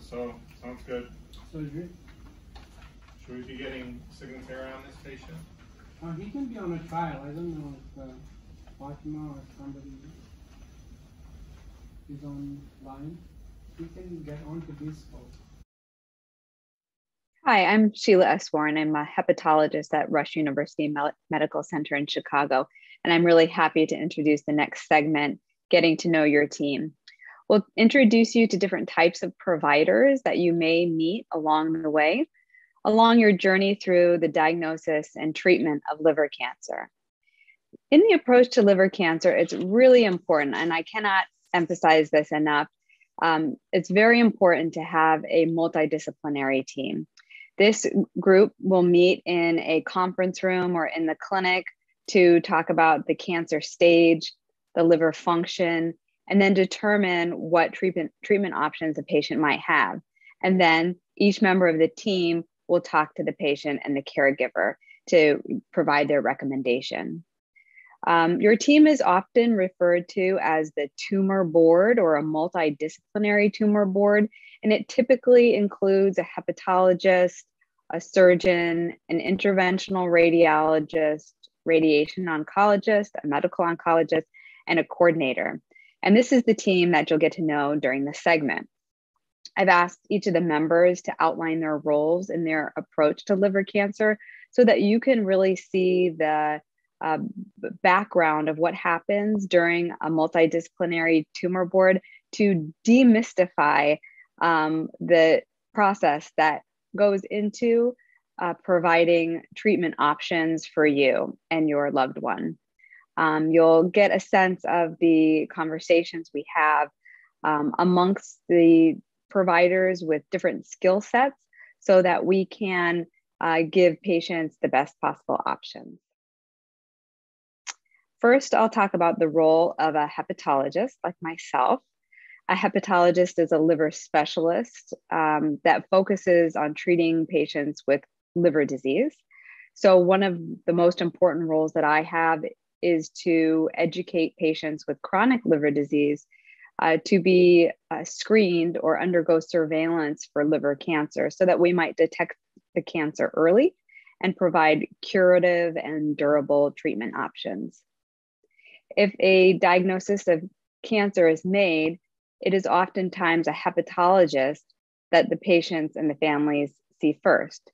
so sounds good. Surgery. Should we be getting Signatera on this patient? He can be on a trial. I don't know if Fatima or somebody is online. He can get onto this call. Hi, I'm Sheila Eswaran. I'm a hepatologist at Rush University Medical Center in Chicago, and I'm really happy to introduce the next segment, Getting to Know Your Team. We'll introduce you to different types of providers that you may meet along the way, along your journey through the diagnosis and treatment of liver cancer. In the approach to liver cancer, it's really important, and I cannot emphasize this enough. It's very important to have a multidisciplinary team. This group will meet in a conference room or in the clinic to talk about the cancer stage, the liver function, and then determine what treatment options a patient might have. And then each member of the team will talk to the patient and the caregiver to provide their recommendation. Your team is often referred to as the tumor board or a multidisciplinary tumor board, and it typically includes a hepatologist, a surgeon, an interventional radiologist, radiation oncologist, a medical oncologist, and a coordinator. And this is the team that you'll get to know during the segment. I've asked each of the members to outline their roles in their approach to liver cancer so that you can really see the background of what happens during a multidisciplinary tumor board to demystify the process that goes into providing treatment options for you and your loved one. You'll get a sense of the conversations we have amongst the providers with different skill sets so that we can give patients the best possible options. First, I'll talk about the role of a hepatologist like myself. A hepatologist is a liver specialist that focuses on treating patients with liver disease. So one of the most important roles that I have is to educate patients with chronic liver disease to be screened or undergo surveillance for liver cancer so that we might detect the cancer early and provide curative and durable treatment options. If a diagnosis of cancer is made, it is oftentimes a hepatologist that the patients and the families see first.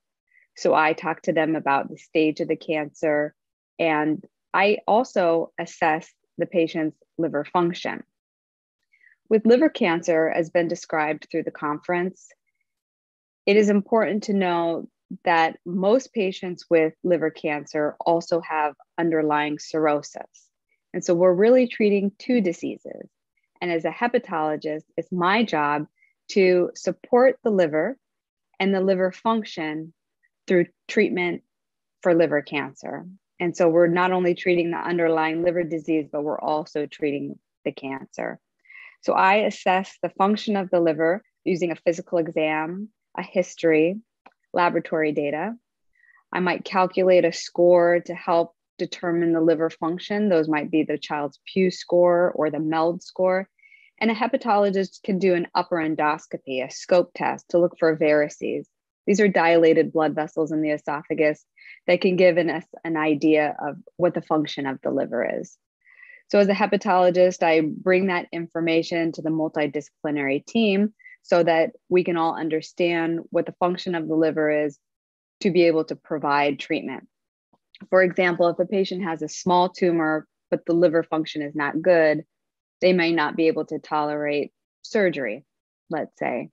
So I talk to them about the stage of the cancer, and I also assess the patient's liver function. With liver cancer, as been described through the conference, it is important to know that most patients with liver cancer also have underlying cirrhosis. And so we're really treating two diseases. And as a hepatologist, it's my job to support the liver and the liver function through treatment for liver cancer. And so we're not only treating the underlying liver disease, but we're also treating the cancer. So I assess the function of the liver using a physical exam, a history, laboratory data. I might calculate a score to help determine the liver function. Those might be the child's Pew score or the MELD score. And a hepatologist can do an upper endoscopy, a scope test to look for varices. These are dilated blood vessels in the esophagus that can give us an idea of what the function of the liver is. So as a hepatologist, I bring that information to the multidisciplinary team so that we can all understand what the function of the liver is to be able to provide treatment. For example, if a patient has a small tumor, but the liver function is not good, they may not be able to tolerate surgery, let's say.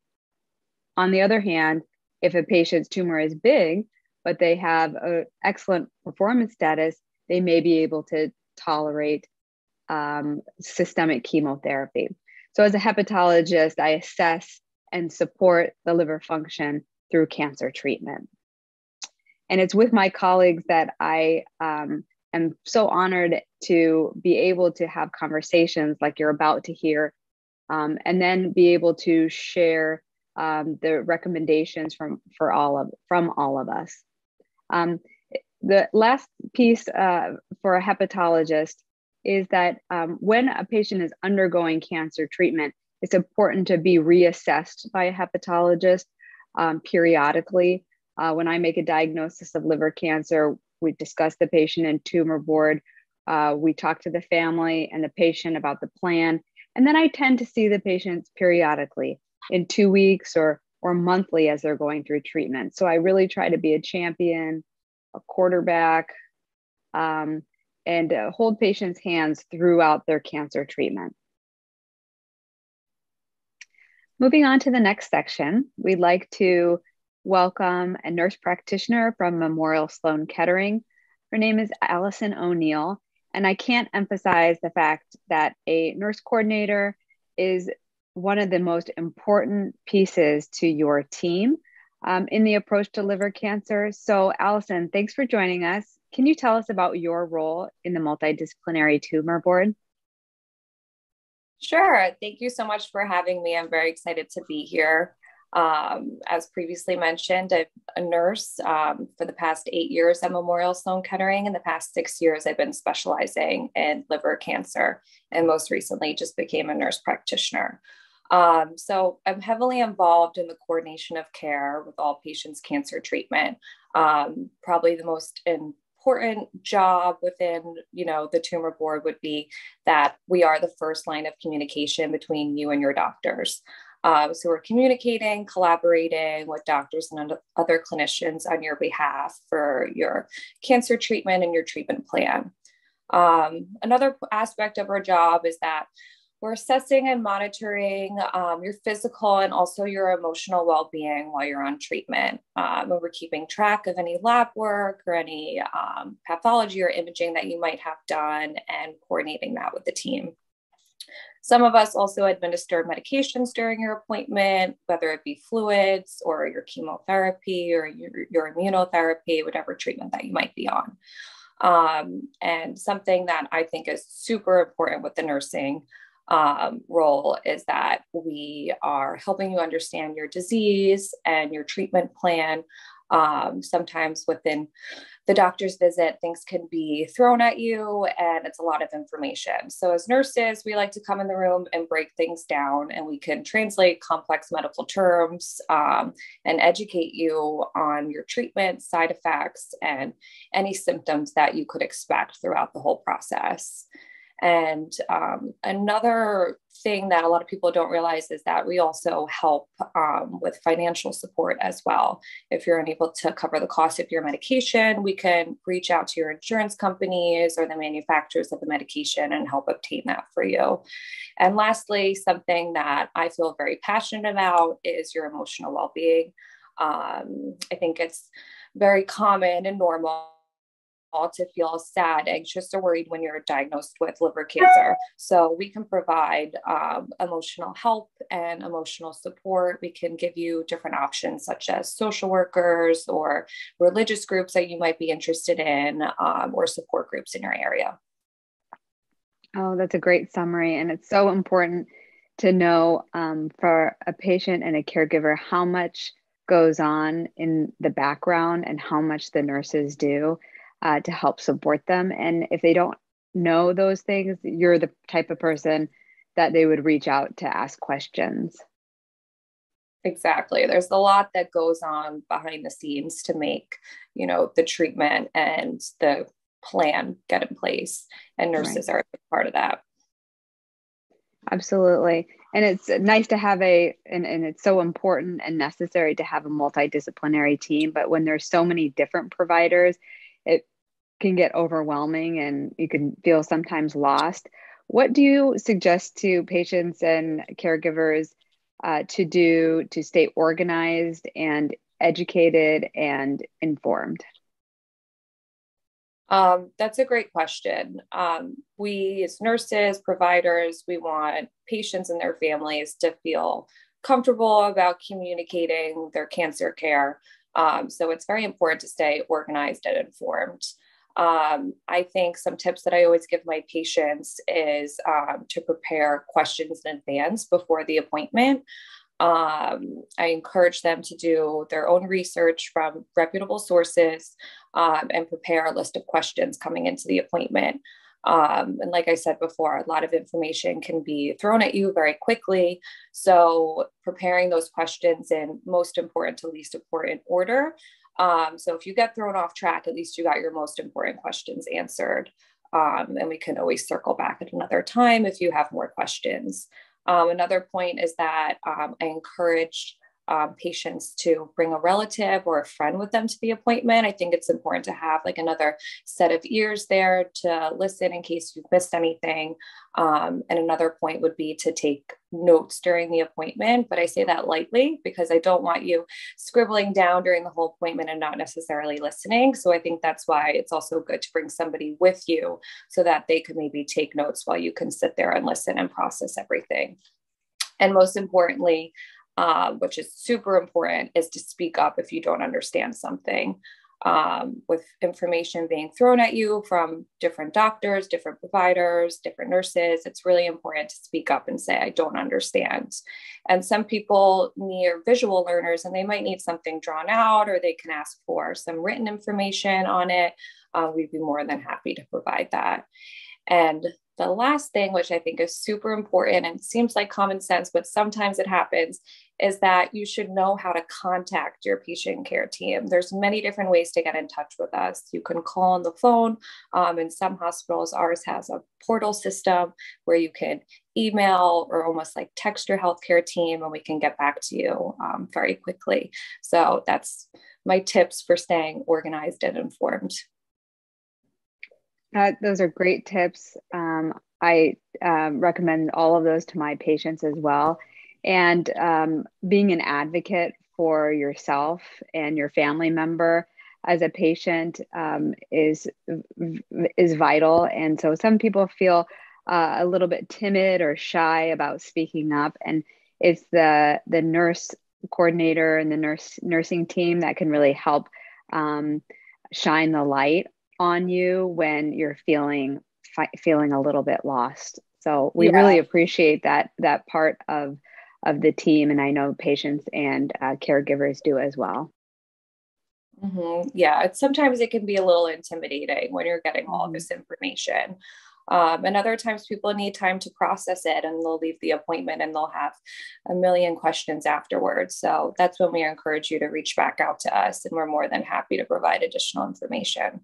On the other hand, if a patient's tumor is big, but they have an excellent performance status, they may be able to tolerate systemic chemotherapy. So as a hepatologist, I assess and support the liver function through cancer treatment. And it's with my colleagues that I am so honored to be able to have conversations like you're about to hear, and then be able to share the recommendations from all of us. The last piece for a hepatologist is that when a patient is undergoing cancer treatment, it's important to be reassessed by a hepatologist periodically. When I make a diagnosis of liver cancer, we discuss the patient and tumor board. We talk to the family and the patient about the plan. And then I tend to see the patients periodically in 2 weeks or monthly as they're going through treatment. So I really try to be a champion, a quarterback, and hold patients' hands throughout their cancer treatment. Moving on to the next section, we'd like to welcome a nurse practitioner from Memorial Sloan Kettering. Her name is Alison O'Neill, and I can't emphasize the fact that a nurse coordinator is one of the most important pieces to your team in the approach to liver cancer. So Alison, thanks for joining us. Can you tell us about your role in the Multidisciplinary Tumor Board? Sure. Thank you so much for having me. I'm very excited to be here. As previously mentioned, I'm a nurse for the past 8 years at Memorial Sloan Kettering. In the past 6 years, I've been specializing in liver cancer, and most recently just became a nurse practitioner. So I'm heavily involved in the coordination of care with all patients' cancer treatment. Probably the most important job within, the tumor board would be that we are the first line of communication between you and your doctors. So we're communicating, collaborating with doctors and other clinicians on your behalf for your cancer treatment and your treatment plan. Another aspect of our job is that we're assessing and monitoring your physical and also your emotional well-being while you're on treatment. We're keeping track of any lab work or any pathology or imaging that you might have done and coordinating that with the team. Some of us also administer medications during your appointment, whether it be fluids or your chemotherapy or your immunotherapy, whatever treatment that you might be on. And something that I think is super important with the nursing role is that we are helping you understand your disease and your treatment plan. Sometimes within the doctor's visit, things can be thrown at you and it's a lot of information. So as nurses, we like to come in the room and break things down, and we can translate complex medical terms and educate you on your treatment, side effects, and any symptoms that you could expect throughout the whole process. And another thing that a lot of people don't realize is that we also help with financial support as well. If you're unable to cover the cost of your medication, we can reach out to your insurance companies or the manufacturers of the medication and help obtain that for you. And lastly, something that I feel very passionate about is your emotional well-being. I think it's very common and normal to feel sad, anxious, or worried when you're diagnosed with liver cancer. So we can provide emotional help and emotional support. We can give you different options such as social workers or religious groups that you might be interested in, or support groups in your area. Oh, that's a great summary. And it's so important to know for a patient and a caregiver how much goes on in the background and how much the nurses do to help support them. And if they don't know those things, you're the type of person that they would reach out to ask questions. Exactly. There's a lot that goes on behind the scenes to make, the treatment and the plan get in place. And nurses are a part of that. Absolutely. And it's nice to have and it's so important and necessary to have a multidisciplinary team. But when there's so many different providers, it can get overwhelming and you can feel sometimes lost. What do you suggest to patients and caregivers to do to stay organized and educated and informed? That's a great question. We as nurses, providers, we want patients and their families to feel comfortable about communicating their cancer care. So it's very important to stay organized and informed. I think some tips that I always give my patients is to prepare questions in advance before the appointment. I encourage them to do their own research from reputable sources and prepare a list of questions coming into the appointment. And like I said before, a lot of information can be thrown at you very quickly. So preparing those questions in most important to least important order. So if you get thrown off track, at least you got your most important questions answered. And we can always circle back at another time if you have more questions. Another point is that I encourage patients to bring a relative or a friend with them to the appointment. I think it's important to have like another set of ears there to listen in case you've missed anything. And another point would be to take notes during the appointment, but I say that lightly because I don't want you scribbling down during the whole appointment and not necessarily listening. So I think that's why it's also good to bring somebody with you so that they could maybe take notes while you can sit there and listen and process everything. And most importantly, which is super important, is to speak up if you don't understand something. With information being thrown at you from different doctors, different providers, different nurses, it's really important to speak up and say, I don't understand. And some people are visual learners and they might need something drawn out, or they can ask for some written information on it. We'd be more than happy to provide that. And the last thing, which I think is super important and seems like common sense, but sometimes it happens, is that you should know how to contact your patient care team. There's many different ways to get in touch with us. You can call on the phone. In some hospitals, ours has a portal system where you can email or almost like text your healthcare team and we can get back to you very quickly. So that's my tips for staying organized and informed. Those are great tips. I recommend all of those to my patients as well. And being an advocate for yourself and your family member as a patient is vital. And so some people feel a little bit timid or shy about speaking up, and it's the nurse coordinator and the nursing team that can really help shine the light on you when you're feeling a little bit lost. So we really appreciate that part of the team, and I know patients and caregivers do as well. Mm-hmm. Yeah, sometimes it can be a little intimidating when you're getting all of this information. And other times people need time to process it, and they'll leave the appointment and they'll have a million questions afterwards. So that's when we encourage you to reach back out to us, and we're more than happy to provide additional information.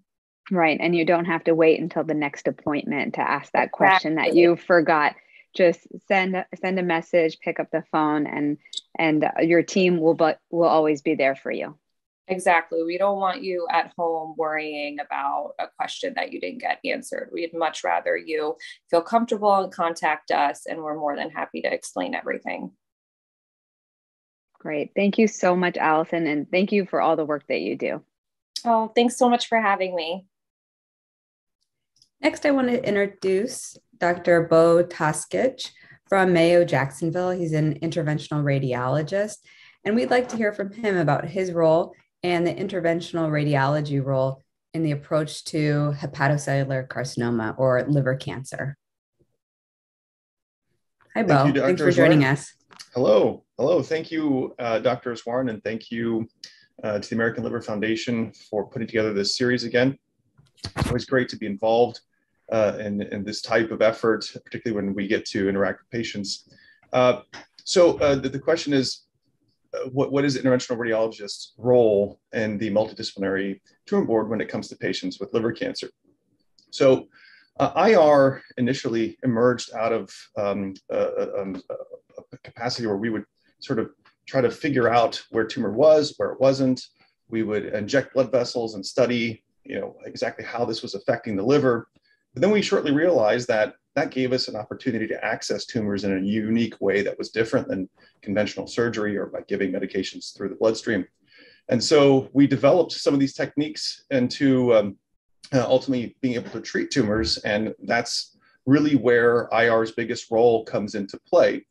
Right. And you don't have to wait until the next appointment to ask that question that you forgot. Just send a message, pick up the phone, and your team will always be there for you. Exactly. We don't want you at home worrying about a question that you didn't get answered. We'd much rather you feel comfortable and contact us, and we're more than happy to explain everything. Great. Thank you so much, Alison, and thank you for all the work that you do. Oh, thanks so much for having me. Next, I want to introduce Dr. Beau Toskich from Mayo Jacksonville. He's an interventional radiologist, and we'd like to hear from him about his role and the interventional radiology role in the approach to hepatocellular carcinoma or liver cancer. Hi, Beau. Thanks for joining us. Hello. Thank you, Dr. Eswaran, and thank you to the American Liver Foundation for putting together this series again. It's always great to be involved in this type of effort, particularly when we get to interact with patients. So the question is, what is the interventional radiologist's role in the multidisciplinary tumor board when it comes to patients with liver cancer? So IR initially emerged out of a capacity where we would sort of try to figure out where tumor was, where it wasn't. We would inject blood vessels and study, exactly how this was affecting the liver. But then we shortly realized that gave us an opportunity to access tumors in a unique way that was different than conventional surgery or by giving medications through the bloodstream. And so we developed some of these techniques into ultimately being able to treat tumors. And that's really where IR's biggest role comes into play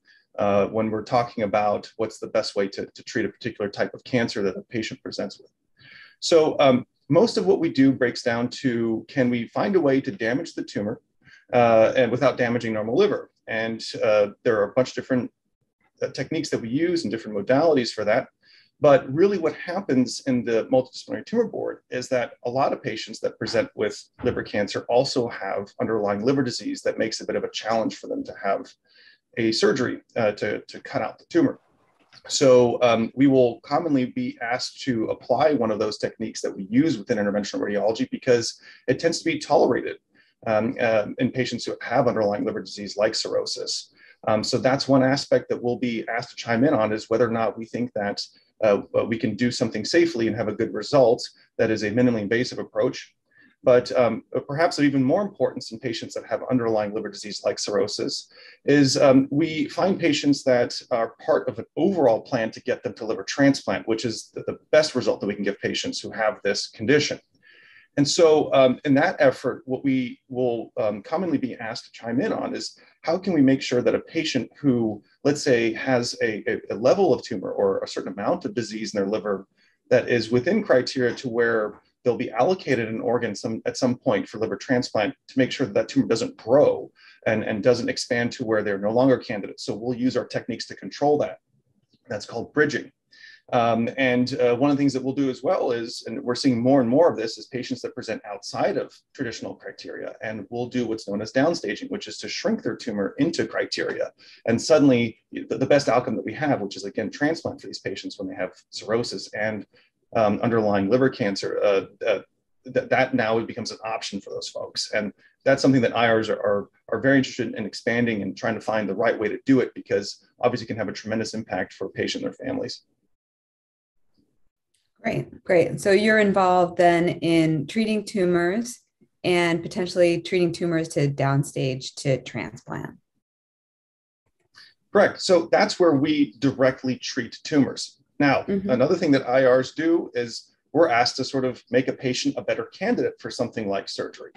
when we're talking about what's the best way to treat a particular type of cancer that a patient presents with. So most of what we do breaks down to, can we find a way to damage the tumor and without damaging normal liver? And there are a bunch of different techniques that we use and different modalities for that. But really what happens in the multidisciplinary tumor board is that a lot of patients that present with liver cancer also have underlying liver disease that makes it a bit of a challenge for them to have a surgery to cut out the tumor. So we will commonly be asked to apply one of those techniques that we use within interventional radiology because it tends to be tolerated in patients who have underlying liver disease like cirrhosis. So that's one aspect that we'll be asked to chime in on, is whether or not we think that we can do something safely and have a good result that is a minimally invasive approach. But perhaps of even more importance in patients that have underlying liver disease like cirrhosis is we find patients that are part of an overall plan to get them to liver transplant, which is the best result that we can give patients who have this condition. And so in that effort, what we will commonly be asked to chime in on is how can we make sure that a patient who, let's say, has a level of tumor or a certain amount of disease in their liver that is within criteria to where they'll be allocated an organ at some point for liver transplant, to make sure that that tumor doesn't grow and doesn't expand to where they're no longer candidates. So we'll use our techniques to control that. That's called bridging. One of the things that we'll do as well is, and we're seeing more and more of this, is patients that present outside of traditional criteria. And we'll do what's known as downstaging, which is to shrink their tumor into criteria. And suddenly the best outcome that we have, which is again, transplant for these patients when they have cirrhosis and underlying liver cancer, that now it becomes an option for those folks. And that's something that IRs are very interested in expanding and trying to find the right way to do it, because obviously it can have a tremendous impact for a patient and their families. Great. So you're involved then in treating tumors and potentially treating tumors to downstage to transplant. Correct. So that's where we directly treat tumors. Now, another thing that IRs do is we're asked to sort of make a patient a better candidate for something like surgery.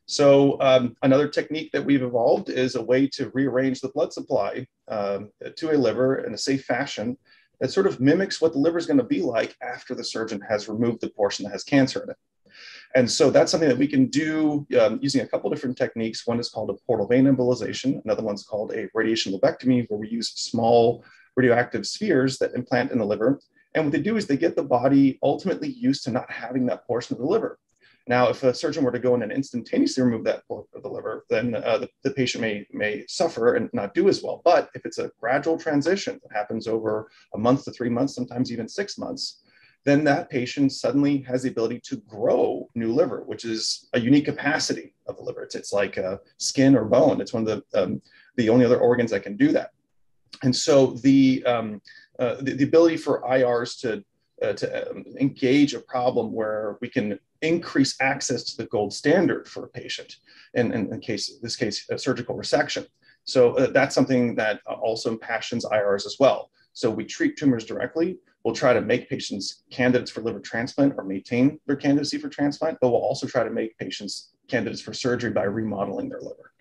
So another technique that we've evolved is a way to rearrange the blood supply to a liver in a safe fashion that sort of mimics what the liver is going to be like after the surgeon has removed the portion that has cancer in it. And so that's something that we can do using a couple different techniques. One is called a portal vein embolization. Another one's called a radiation lobectomy, where we use small radioactive spheres that implant in the liver. And what they do is they get the body ultimately used to not having that portion of the liver. Now, if a surgeon were to go in and instantaneously remove that part of the liver, then the patient may suffer and not do as well. But if it's a gradual transition that happens over a month to 3 months, sometimes even 6 months, then that patient suddenly has the ability to grow new liver, which is a unique capacity of the liver. It's like skin or bone. It's one of the only other organs that can do that. And so the ability for IRs to engage a problem where we can increase access to the gold standard for a patient, and in this case, a surgical resection. So that's something that also impassions IRs as well. So we treat tumors directly. We'll try to make patients candidates for liver transplant or maintain their candidacy for transplant, but we'll also try to make patients candidates for surgery by remodeling their liver.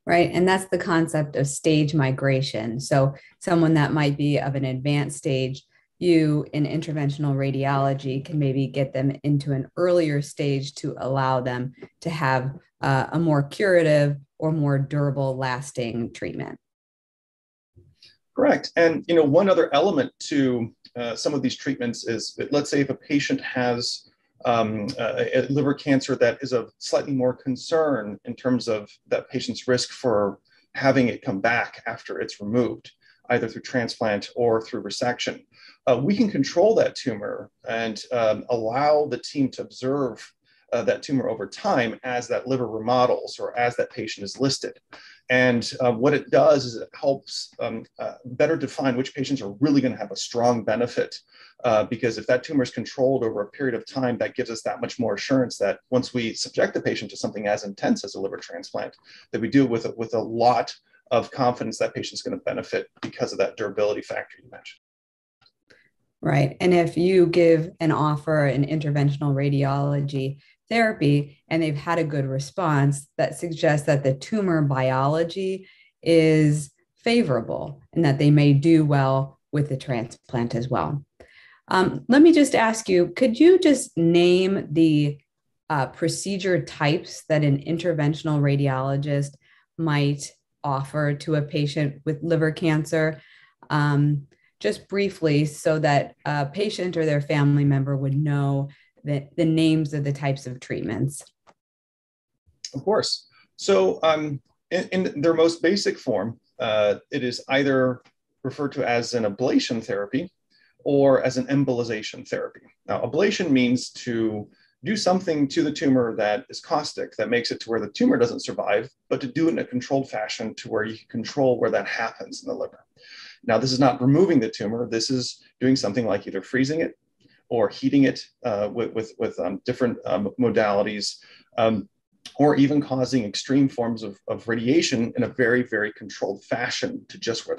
Right. And that's the concept of stage migration. So someone that might be of an advanced stage, you in interventional radiology can maybe get them into an earlier stage to allow them to have a more curative or more durable, lasting treatment. Correct. And one other element to some of these treatments is, let's say if a patient has a liver cancer that is of slightly more concern in terms of that patient's risk for having it come back after it's removed, either through transplant or through resection. We can control that tumor and allow the team to observe that tumor over time as that liver remodels or as that patient is listed. And what it does is it helps better define which patients are really going to have a strong benefit, because if that tumor is controlled over a period of time, that gives us that much more assurance that once we subject the patient to something as intense as a liver transplant, that we do it with a lot of confidence that patient's going to benefit because of that durability factor you mentioned. Right. And if you give an offer in interventional radiology therapy and they've had a good response, that suggests that the tumor biology is favorable and that they may do well with the transplant as well. Let me just ask you, could you just name the procedure types that an interventional radiologist might offer to a patient with liver cancer? just briefly so that a patient or their family member would know the names of the types of treatments? Of course. So in their most basic form, it is either referred to as an ablation therapy or as an embolization therapy. Now, ablation means to do something to the tumor that is caustic, that makes it to where the tumor doesn't survive, but to do it in a controlled fashion to where you can control where that happens in the liver. Now, this is not removing the tumor. This is doing something like either freezing it or heating it with different modalities, or even causing extreme forms of radiation in a very, very controlled fashion to just where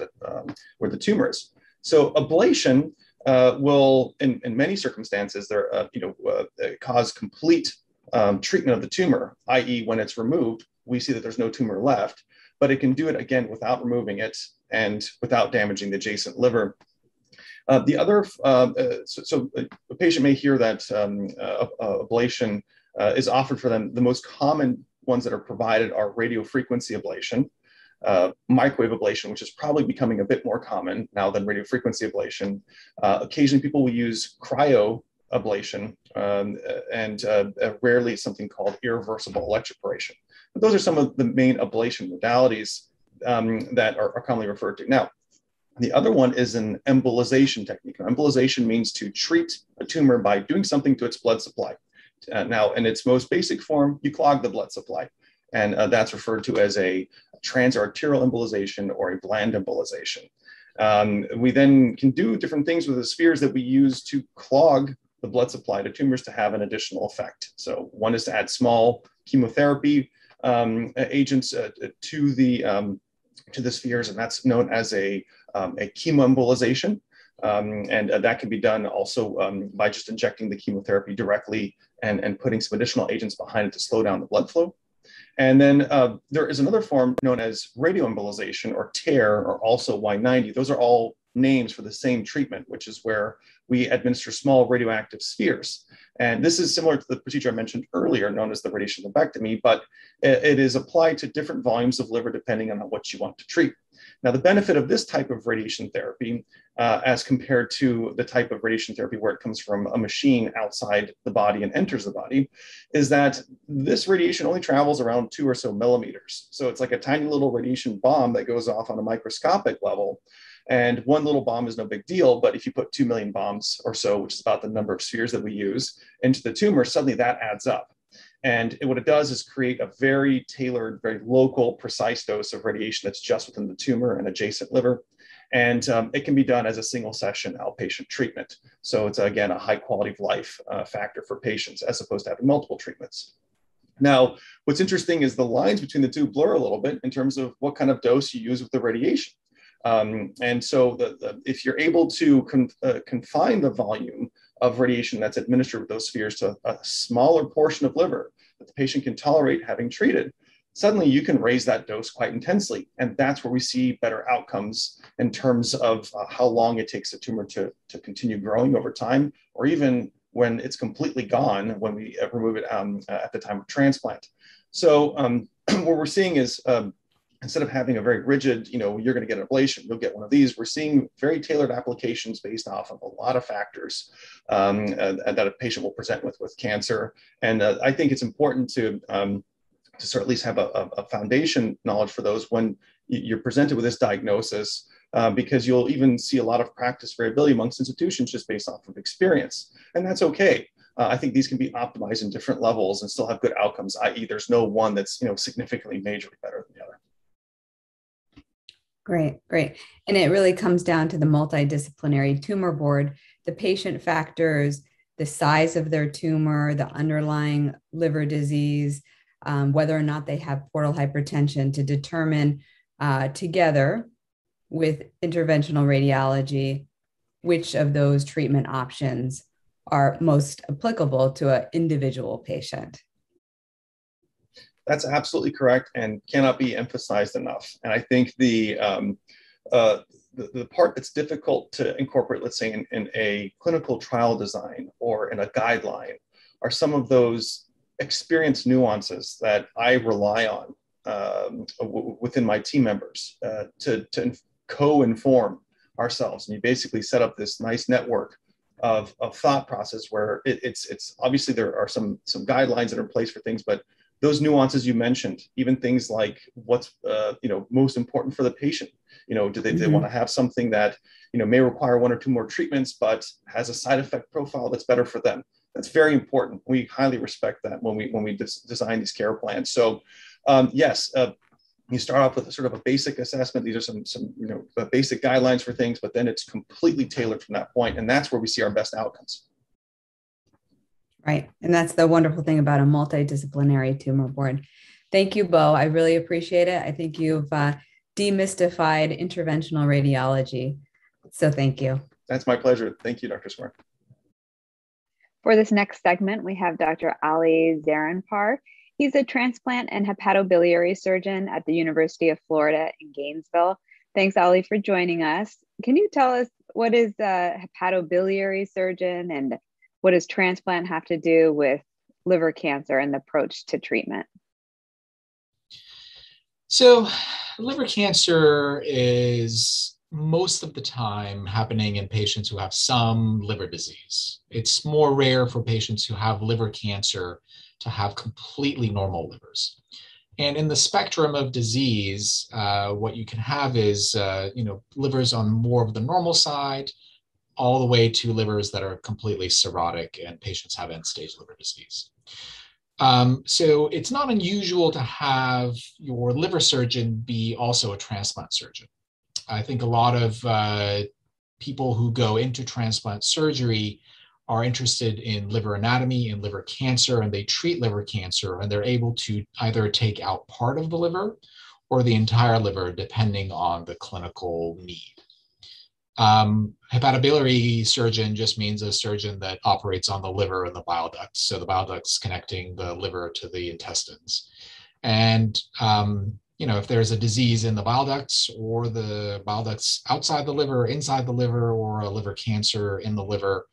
the tumor is. So ablation will, in many circumstances, cause complete treatment of the tumor, i.e. when it's removed, we see that there's no tumor left, but it can do it again without removing it and without damaging the adjacent liver. The other, so a patient may hear that ablation is offered for them. The most common ones that are provided are radiofrequency ablation, microwave ablation, which is probably becoming a bit more common now than radiofrequency ablation. Occasionally people will use cryo ablation, and rarely something called irreversible electroporation. But those are some of the main ablation modalities that are commonly referred to. Now, the other one is an embolization technique. Now, embolization means to treat a tumor by doing something to its blood supply. Now, in its most basic form, you clog the blood supply, and that's referred to as a transarterial embolization or a bland embolization. We then can do different things with the spheres that we use to clog the blood supply to tumors to have an additional effect. So one is to add small chemotherapy agents to the spheres, and that's known as a chemoembolization. And that can be done also by just injecting the chemotherapy directly and putting some additional agents behind it to slow down the blood flow. And then there is another form known as radioembolization or TARE, or also Y90. Those are all names for the same treatment, which is where we administer small radioactive spheres. And this is similar to the procedure I mentioned earlier, known as the radiation lobectomy, but it is applied to different volumes of liver depending on what you want to treat. Now, the benefit of this type of radiation therapy, as compared to the type of radiation therapy where it comes from a machine outside the body and enters the body, is that this radiation only travels around 2 or so millimeters. So it's like a tiny little radiation bomb that goes off on a microscopic level. And one little bomb is no big deal, but if you put 2 million bombs or so, which is about the number of spheres that we use, into the tumor, suddenly that adds up. And what it does is create a very tailored, very local, precise dose of radiation that's just within the tumor and adjacent liver. And it can be done as a single session outpatient treatment. So it's, again, a high quality of life factor for patients as opposed to having multiple treatments. Now, what's interesting is the lines between the two blur a little bit in terms of what kind of dose you use with the radiation. And so if you're able to confine the volume of radiation that's administered with those spheres to a smaller portion of liver that the patient can tolerate having treated, suddenly you can raise that dose quite intensely. And that's where we see better outcomes in terms of how long it takes the tumor to continue growing over time, or even when it's completely gone, when we remove it at the time of transplant. So what we're seeing is, instead of having a very rigid, you're going to get an ablation, you'll get one of these, we're seeing very tailored applications based off of a lot of factors that a patient will present with cancer. And I think it's important to sort of at least have a foundation knowledge for those when you're presented with this diagnosis, because you'll even see a lot of practice variability amongst institutions just based off of experience. And that's okay. I think these can be optimized in different levels and still have good outcomes, i.e. there's no one that's significantly majorly better than the other. Great, great. And it really comes down to the multidisciplinary tumor board, the patient factors, the size of their tumor, the underlying liver disease, whether or not they have portal hypertension, to determine together with interventional radiology which of those treatment options are most applicable to an individual patient. That's absolutely correct and cannot be emphasized enough. And I think the part that's difficult to incorporate, let's say, in a clinical trial design or in a guideline, are some of those experience nuances that I rely on within my team members to co-inform ourselves. And you basically set up this nice network of thought process where it's obviously there are some guidelines that are in place for things, but those nuances you mentioned, even things like what's most important for the patient. Do they want to have something that may require 1 or 2 more treatments, but has a side effect profile that's better for them? That's very important. We highly respect that when we design these care plans. So yes, you start off with a sort of a basic assessment. These are some basic guidelines for things, but then it's completely tailored from that point, and that's where we see our best outcomes. Right. And that's the wonderful thing about a multidisciplinary tumor board. Thank you, Beau. I really appreciate it. I think you've demystified interventional radiology. So thank you. That's my pleasure. Thank you, Dr. Smart. For this next segment, we have Dr. Ali Zarrinpar. He's a transplant and hepatobiliary surgeon at the University of Florida in Gainesville. Thanks, Ali, for joining us. Can you tell us what is a hepatobiliary surgeon and what does transplant have to do with liver cancer and the approach to treatment? So liver cancer is most of the time happening in patients who have some liver disease. It's more rare for patients who have liver cancer to have completely normal livers. And in the spectrum of disease, what you can have is, livers on more of the normal side, all the way to livers that are completely cirrhotic and patients have end-stage liver disease. So it's not unusual to have your liver surgeon be also a transplant surgeon. I think a lot of people who go into transplant surgery are interested in liver anatomy and liver cancer, and they treat liver cancer, and they're able to either take out part of the liver or the entire liver, depending on the clinical need. Hepatobiliary surgeon just means a surgeon that operates on the liver and the bile ducts. So the bile ducts connecting the liver to the intestines. And, if there's a disease in the bile ducts or the bile ducts outside the liver, inside the liver, or a liver cancer in the liver,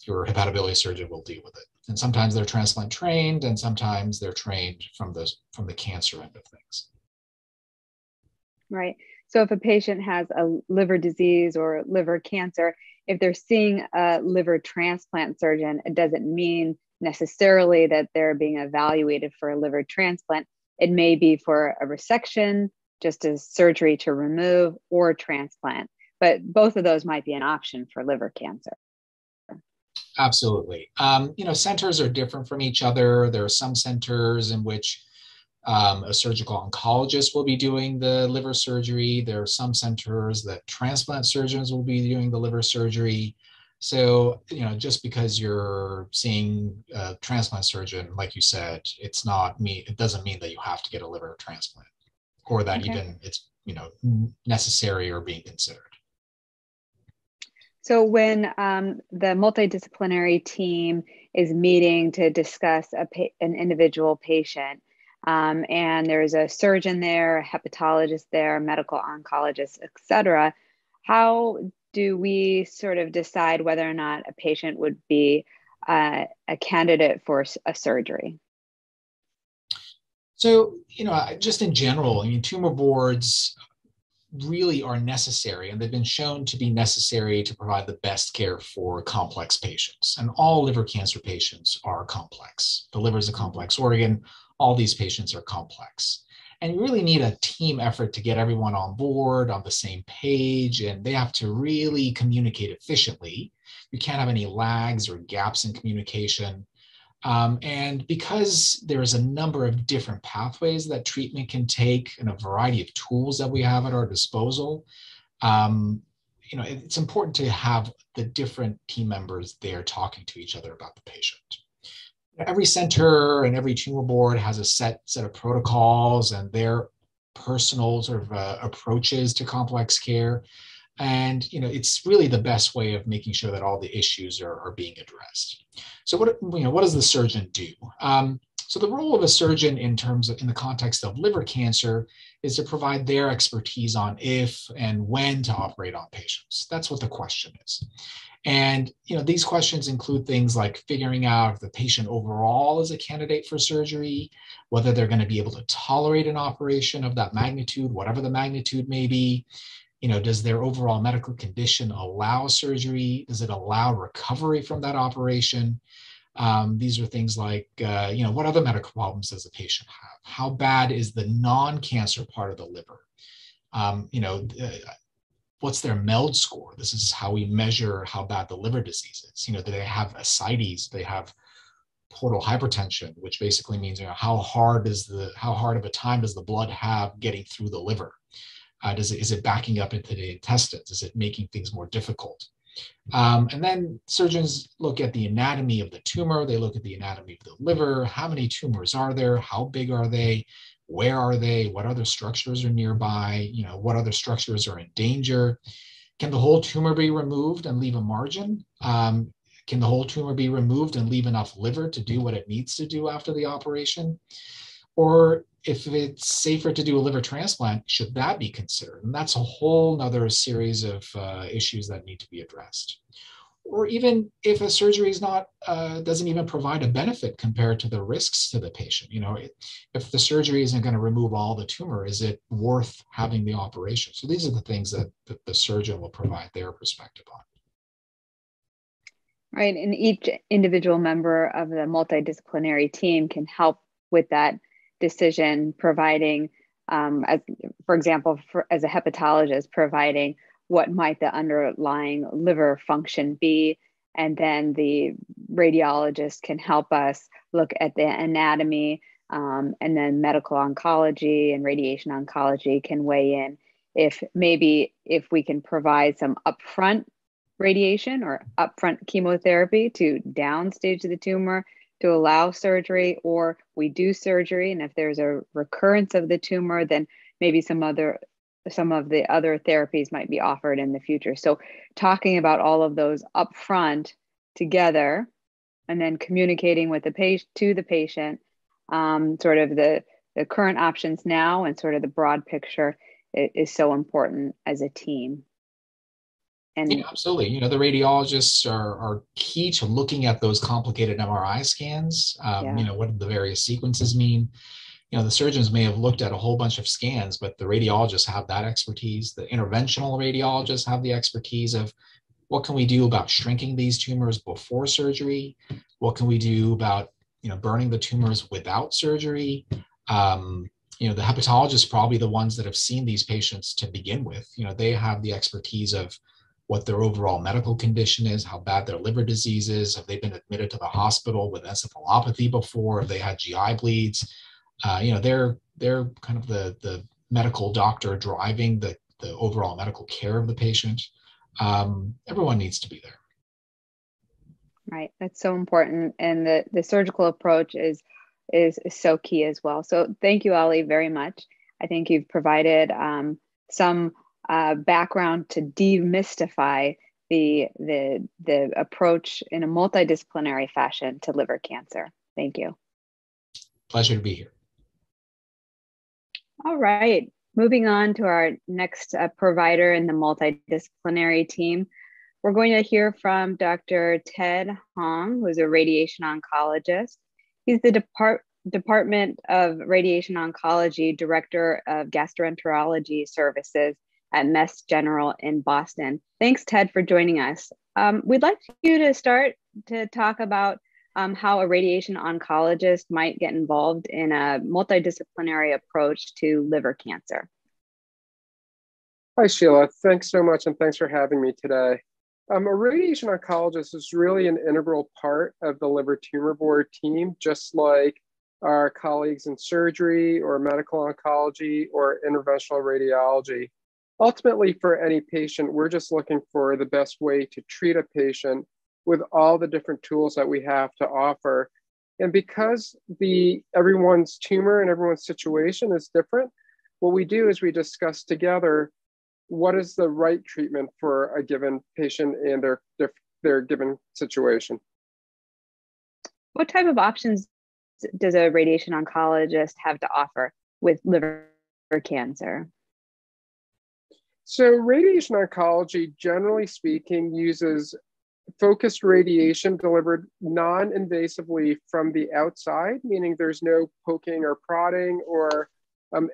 your hepatobiliary surgeon will deal with it. And sometimes they're transplant trained, and sometimes they're trained from the cancer end of things. Right. So if a patient has a liver disease or liver cancer, if they're seeing a liver transplant surgeon, it doesn't mean necessarily that they're being evaluated for a liver transplant. It may be for a resection, just as surgery to remove, or transplant. But both of those might be an option for liver cancer. Absolutely. Centers are different from each other. There are some centers in which a surgical oncologist will be doing the liver surgery. There are some centers that transplant surgeons will be doing the liver surgery. So, just because you're seeing a transplant surgeon, like you said, it doesn't mean that you have to get a liver transplant or that even it's, necessary or being considered. So when the multidisciplinary team is meeting to discuss an individual patient, and there's a surgeon there, a hepatologist there, a medical oncologist, et cetera, how do we sort of decide whether or not a patient would be a candidate for a surgery? So, just in general, tumor boards really are necessary, and they've been shown to be necessary to provide the best care for complex patients. And all liver cancer patients are complex. The liver is a complex organ. All these patients are complex. And you really need a team effort to get everyone on board, on the same page, and they have to really communicate efficiently. You can't have any lags or gaps in communication. And because there's a number of different pathways that treatment can take and a variety of tools that we have at our disposal, it's important to have the different team members there talking to each other about the patient. Every center and every tumor board has a set of protocols and their personal sort of approaches to complex care. And, it's really the best way of making sure that all the issues are being addressed. So what does the surgeon do? So the role of a surgeon in the context of liver cancer is to provide their expertise on if and when to operate on patients. That's what the question is. And, these questions include things like figuring out if the patient overall is a candidate for surgery, whether they're going to be able to tolerate an operation of that magnitude, whatever the magnitude may be, Does their overall medical condition allow surgery? Does it allow recovery from that operation? These are things like, what other medical problems does the patient have? How bad is the non-cancer part of the liver? What's their MELD score? This is how we measure how bad the liver disease is. Do they have ascites? Do they have portal hypertension, which basically means, how hard of a time does the blood have getting through the liver? Is it backing up into the intestines? Is it making things more difficult? And then surgeons look at the anatomy of the tumor. They look at the anatomy of the liver. How many tumors are there? How big are they? Where are they? What other structures are nearby? What other structures are in danger? Can the whole tumor be removed and leave a margin? Can the whole tumor be removed and leave enough liver to do what it needs to do after the operation? Or if it's safer to do a liver transplant, should that be considered? And that's a whole nother series of issues that need to be addressed. Or even if a surgery is doesn't even provide a benefit compared to the risks to the patient. If the surgery isn't going to remove all the tumor, is it worth having the operation? So these are the things that the surgeon will provide their perspective on. Right, and each individual member of the multidisciplinary team can help with that decision, providing, for example, as a hepatologist, providing what might the underlying liver function be, and then the radiologist can help us look at the anatomy, and then medical oncology and radiation oncology can weigh in if we can provide some upfront radiation or upfront chemotherapy to downstage the tumor to allow surgery, or we do surgery, and if there's a recurrence of the tumor, then maybe some of the other therapies might be offered in the future. So talking about all of those upfront together, and then communicating with the patient sort of the current options now and sort of the broad picture is so important as a team. And yeah, absolutely. The radiologists are key to looking at those complicated MRI scans. What do the various sequences mean? The surgeons may have looked at a whole bunch of scans, but the radiologists have that expertise. The interventional radiologists have the expertise of what can we do about shrinking these tumors before surgery? What can we do about, burning the tumors without surgery? The hepatologists probably the ones that have seen these patients to begin with. They have the expertise of what their overall medical condition is, how bad their liver disease is, have they been admitted to the hospital with encephalopathy before, have they had GI bleeds? They're kind of the medical doctor driving the overall medical care of the patient. Everyone needs to be there. Right, that's so important, and the surgical approach is so key as well. So thank you, Ali, very much. I think you've provided some background to demystify the approach in a multidisciplinary fashion to liver cancer. Thank you. Pleasure to be here. All right, moving on to our next provider in the multidisciplinary team. We're going to hear from Dr. Ted Hong, who's a radiation oncologist. He's the Department of Radiation Oncology Director of Gastroenterology Services at Mass General in Boston. Thanks, Ted, for joining us. We'd like you to start to talk about how a radiation oncologist might get involved in a multidisciplinary approach to liver cancer. Hi, Sheila. Thanks so much, and thanks for having me today. A radiation oncologist is really an integral part of the liver tumor board team, just like our colleagues in surgery or medical oncology or interventional radiology. Ultimately, for any patient, we're just looking for the best way to treat a patient with all the different tools that we have to offer. And because everyone's tumor and everyone's situation is different, what we do is we discuss together what is the right treatment for a given patient and their given situation. What type of options does a radiation oncologist have to offer with liver cancer? So radiation oncology, generally speaking, uses focused radiation delivered non-invasively from the outside, meaning there's no poking or prodding or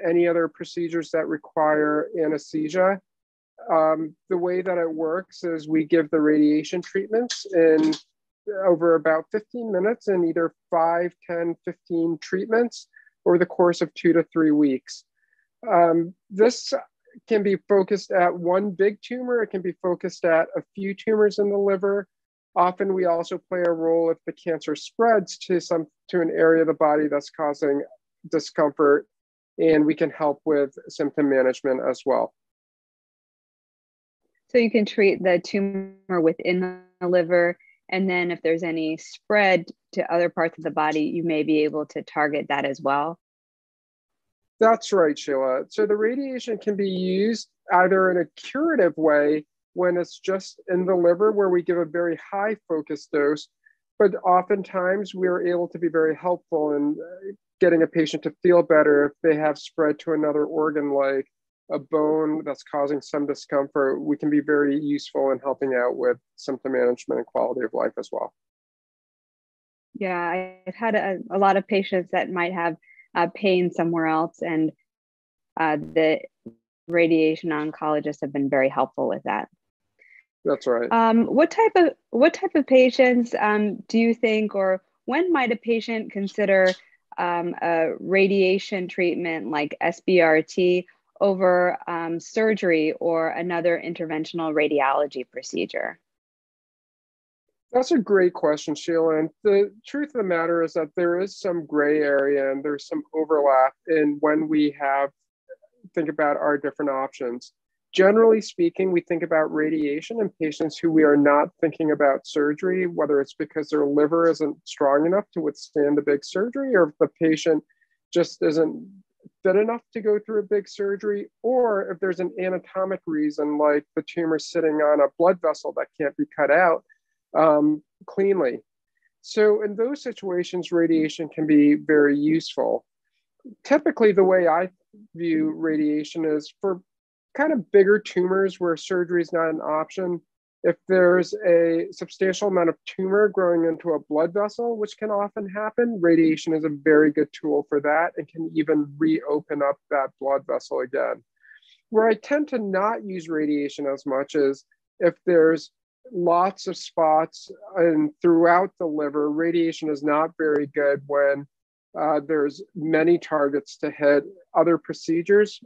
any other procedures that require anesthesia. The way that it works is we give the radiation treatments in over about 15 minutes in either 5, 10, 15 treatments over the course of 2 to 3 weeks. This can be focused at one big tumor. It can be focused at a few tumors in the liver. Often we also play a role if the cancer spreads to an area of the body that's causing discomfort, and we can help with symptom management as well. So you can treat the tumor within the liver, and then if there's any spread to other parts of the body, you may be able to target that as well. That's right, Sheila. So the radiation can be used either in a curative way when it's just in the liver where we give a very high focus dose, but oftentimes we are able to be very helpful in getting a patient to feel better if they have spread to another organ like a bone that's causing some discomfort. We can be very useful in helping out with symptom management and quality of life as well. Yeah, I've had a lot of patients that might have pain somewhere else, and the radiation oncologists have been very helpful with that. That's right. What type of patients do you think, or when might a patient consider a radiation treatment like SBRT over surgery or another interventional radiology procedure? That's a great question, Sheila. And the truth of the matter is that there is some gray area and there's some overlap in when we think about our different options. Generally speaking, we think about radiation in patients who we are not thinking about surgery, whether it's because their liver isn't strong enough to withstand a big surgery, or if the patient just isn't fit enough to go through a big surgery, or if there's an anatomic reason like the tumor sitting on a blood vessel that can't be cut out cleanly. So in those situations, radiation can be very useful. Typically, the way I view radiation is for kind of bigger tumors where surgery is not an option. If there's a substantial amount of tumor growing into a blood vessel, which can often happen, radiation is a very good tool for that and can even reopen up that blood vessel again. Where I tend to not use radiation as much is if there's lots of spots and throughout the liver. Radiation is not very good when there's many targets to hit. Other procedures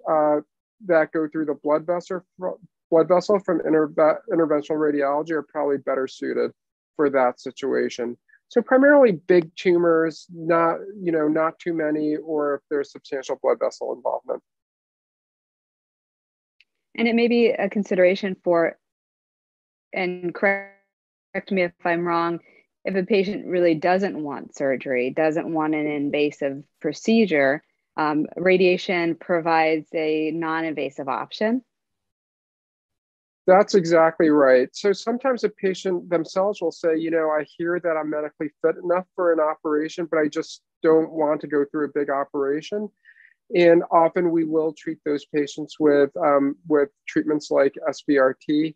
that go through the blood vessel from interventional radiology are probably better suited for that situation. So primarily big tumors, not too many, or if there's substantial blood vessel involvement. And it may be a consideration for, and correct me if I'm wrong, if a patient really doesn't want surgery, doesn't want an invasive procedure, radiation provides a non-invasive option. That's exactly right. So sometimes a patient themselves will say, I hear that I'm medically fit enough for an operation, but I just don't want to go through a big operation. And often we will treat those patients with treatments like SBRT.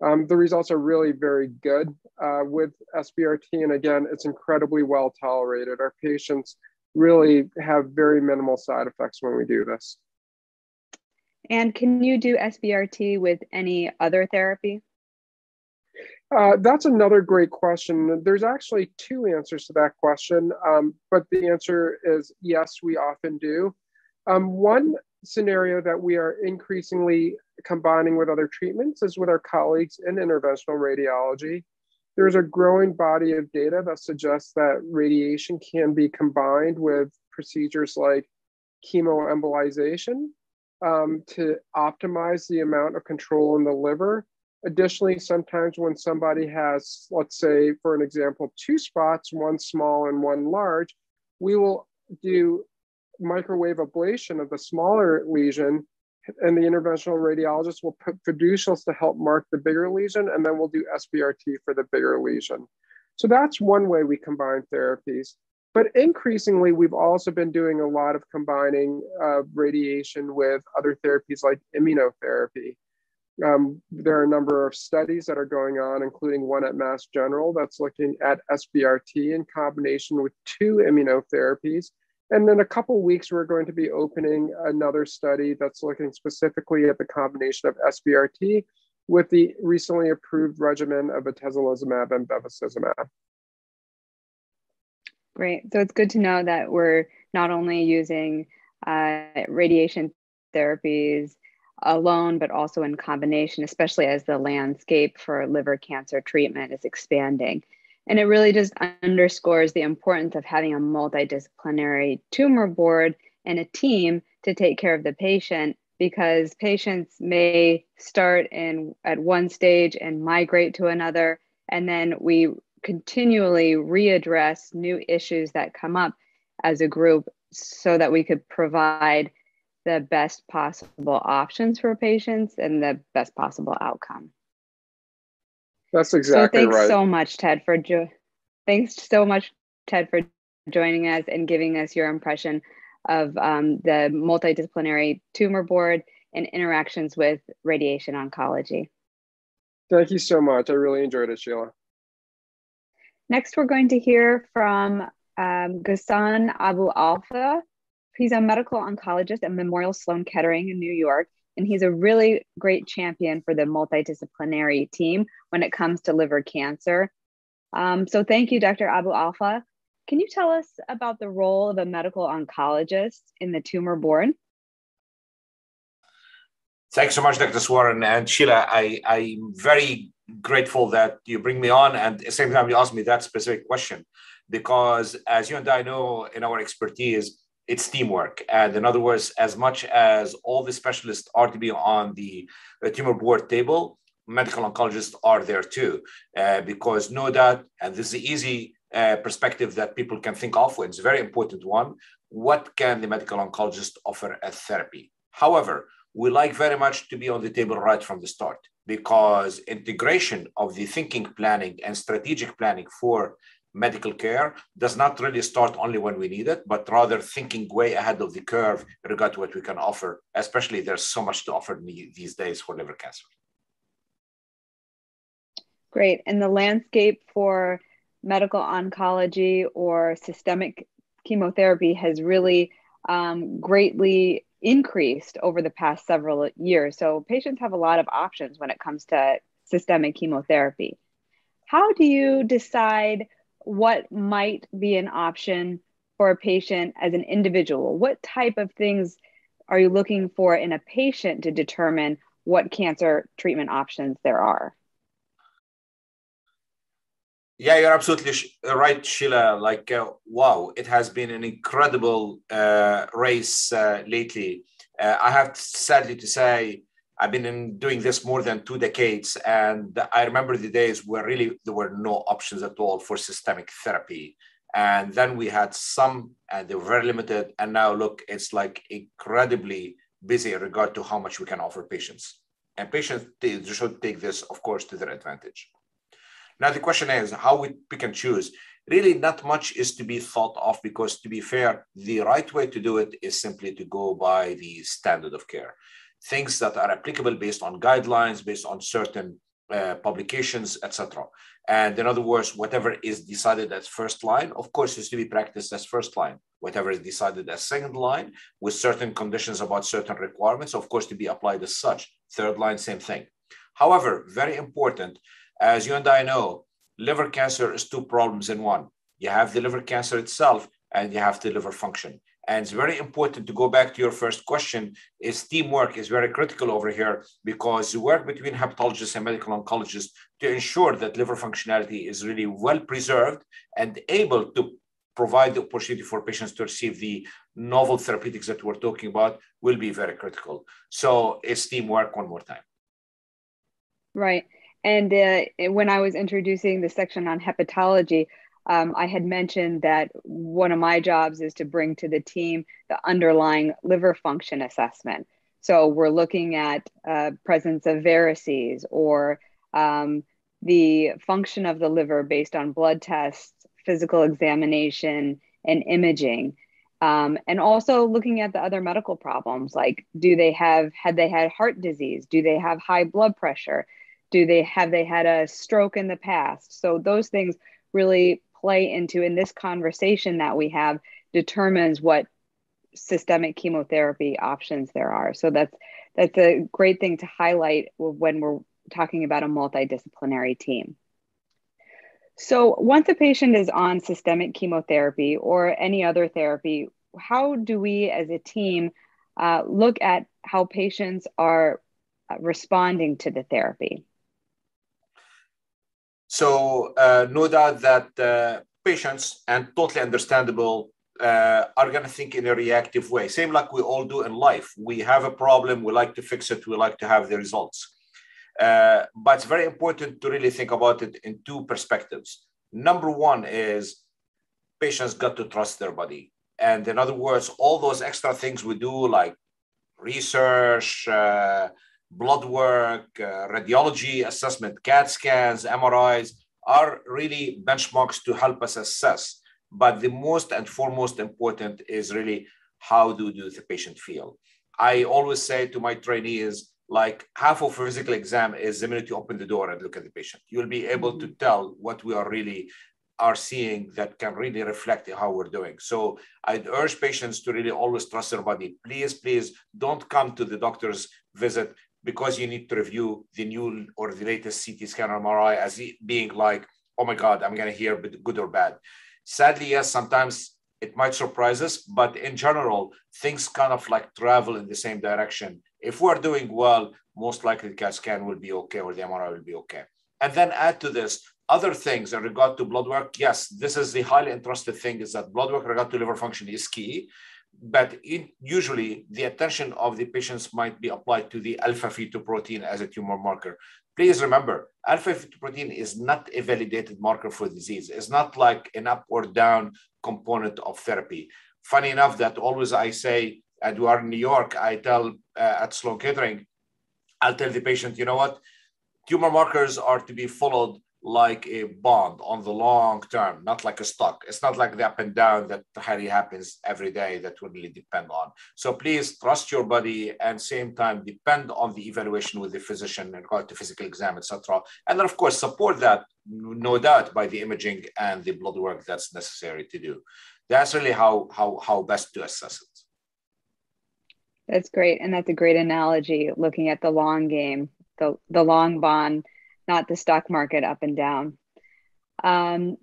The results are really very good with SBRT. And again, it's incredibly well tolerated. Our patients really have very minimal side effects when we do this. And can you do SBRT with any other therapy? That's another great question. There's actually two answers to that question, but the answer is yes, we often do. One scenario that we are increasingly combining with other treatments is with our colleagues in interventional radiology. There's a growing body of data that suggests that radiation can be combined with procedures like chemoembolization to optimize the amount of control in the liver. Additionally, sometimes when somebody has, let's say, for an example, 2 spots, one small and one large, we will do microwave ablation of the smaller lesion, and the interventional radiologist will put fiducials to help mark the bigger lesion, and then we'll do SBRT for the bigger lesion. So that's one way we combine therapies. But increasingly, we've also been doing a lot of combining radiation with other therapies like immunotherapy. There are a number of studies that are going on, including one at Mass General that's looking at SBRT in combination with 2 immunotherapies. And in a couple weeks, we're going to be opening another study that's looking specifically at the combination of SBRT with the recently approved regimen of atezolizumab and bevacizumab. Great. So it's good to know that we're not only using radiation therapies alone, but also in combination, especially as the landscape for liver cancer treatment is expanding. And it really just underscores the importance of having a multidisciplinary tumor board and a team to take care of the patient, because patients may start at one stage and migrate to another, and then we continually readdress new issues that come up as a group so that we could provide the best possible options for patients and the best possible outcome. That's exactly right. Thanks so much, Ted, for joining us and giving us your impression of the multidisciplinary tumor board and interactions with radiation oncology. Thank you so much. I really enjoyed it, Sheila. Next, we're going to hear from Ghassan Abou-Alfa. He's a medical oncologist at Memorial Sloan Kettering in New York, and he's a really great champion for the multidisciplinary team when it comes to liver cancer. So thank you, Dr. Abou-Alfa. Can you tell us about the role of a medical oncologist in the tumor board? Thanks so much, Dr. Eswaran. And Sheila, I'm very grateful that you bring me on, and at the same time you ask me that specific question, because as you and I know in our expertise, it's teamwork. And in other words, as much as all the specialists are to be on the tumor board table, medical oncologists are there too, because no doubt, and this is the easy perspective that people can think of, it's a very important one, what can the medical oncologist offer as therapy? However, we like very much to be on the table right from the start, because integration of the thinking planning and strategic planning for medical care does not really start only when we need it, but rather thinking way ahead of the curve in regard to what we can offer, especially there's so much to offer these days for liver cancer. Great. And the landscape for medical oncology or systemic chemotherapy has really greatly increased over the past several years. So patients have a lot of options when it comes to systemic chemotherapy. How do you decide what might be an option for a patient as an individual? What type of things are you looking for in a patient to determine what cancer treatment options there are? Yeah, you're absolutely right, Sheila. Wow, it has been an incredible race lately. I have sadly to say, I've been doing this more than 2 decades, and I remember the days where really there were no options at all for systemic therapy. And then we had some, and they were very limited. And now look, it's like incredibly busy in regard to how much we can offer patients. And patients should take this, of course, to their advantage. Now, the question is how we pick and choose. Really, not much is to be thought of, because to be fair, the right way to do it is simply to go by the standard of care. Things that are applicable based on guidelines, based on certain publications, etc. And in other words, whatever is decided as first line, of course, is to be practiced as first line. Whatever is decided as second line, with certain conditions about certain requirements, of course, to be applied as such. Third line, same thing. However, very important, as you and I know, liver cancer is 2 problems in one. You have the liver cancer itself, and you have the liver function. And it's very important to go back to your first question, is teamwork is very critical over here, because you work between hepatologists and medical oncologists to ensure that liver functionality is really well preserved and able to provide the opportunity for patients to receive the novel therapeutics that we're talking about will be very critical. So it's teamwork one more time. Right. And when I was introducing the section on hepatology, I had mentioned that one of my jobs is to bring to the team the underlying liver function assessment. So we're looking at presence of varices or the function of the liver based on blood tests, physical examination, and imaging. And also looking at the other medical problems, like had they had heart disease? Do they have high blood pressure? Have they had a stroke in the past? So those things really play into, in this conversation that we have, determines what systemic chemotherapy options there are. So that's a great thing to highlight when we're talking about a multidisciplinary team. So once a patient is on systemic chemotherapy or any other therapy, how do we as a team look at how patients are responding to the therapy? So no doubt that patients, and totally understandable, are going to think in a reactive way, same like we all do in life. We have a problem, we like to fix it, we like to have the results. But it's very important to really think about it in two perspectives. Number one is patients got to trust their body. And in other words, all those extra things we do like research, blood work, radiology assessment, CAT scans, MRIs are really benchmarks to help us assess. But the most and foremost important is really how do the patient feel? I always say to my trainees, like half of a physical exam is the minute you open the door and look at the patient. You'll be able to tell what we are seeing that can really reflect how we're doing. So I'd urge patients to really always trust their body. Please, please don't come to the doctor's visit because you need to review the new or the latest CT scan or MRI as being like, oh my God, I'm going to hear good or bad. Sadly, yes, sometimes it might surprise us, but in general, things kind of like travel in the same direction. If we're doing well, most likely the CAT scan will be okay or the MRI will be okay. And then add to this other things in regard to blood work. Yes, this is the highly interested thing, is that blood work in regard to liver function is key. But usually the attention of the patients might be applied to the alpha-fetoprotein as a tumor marker. Please remember, alpha-fetoprotein is not a validated marker for disease. It's not like an up or down component of therapy. Funny enough that always I say, and we are in New York, I tell at Sloan Kettering, I'll tell the patient, you know what? Tumor markers are to be followed like a bond on the long term, not like a stock. It's not like the up and down that highly happens every day that will really depend on. So please trust your body and same time depend on the evaluation with the physician in regard to physical exam, etc. And then of course support that, no doubt, by the imaging and the blood work that's necessary to do. That's really how best to assess it. That's great. And that's a great analogy, looking at the long game, the long bond, not the stock market up and down.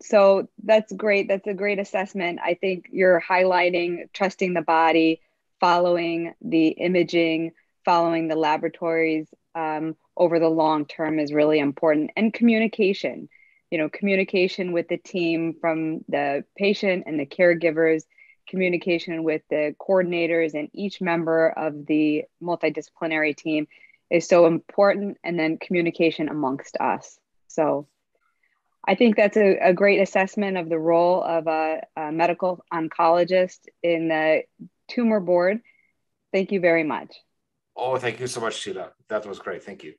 So that's great. That's a great assessment. I think you're highlighting trusting the body, following the imaging, following the laboratories over the long term is really important. And communication, communication with the team, from the patient and the caregivers, communication with the coordinators and each member of the multidisciplinary team is so important, and then communication amongst us. So I think that's a great assessment of the role of a medical oncologist in the tumor board. Thank you very much. Oh, thank you so much, Sheila. That was great. Thank you.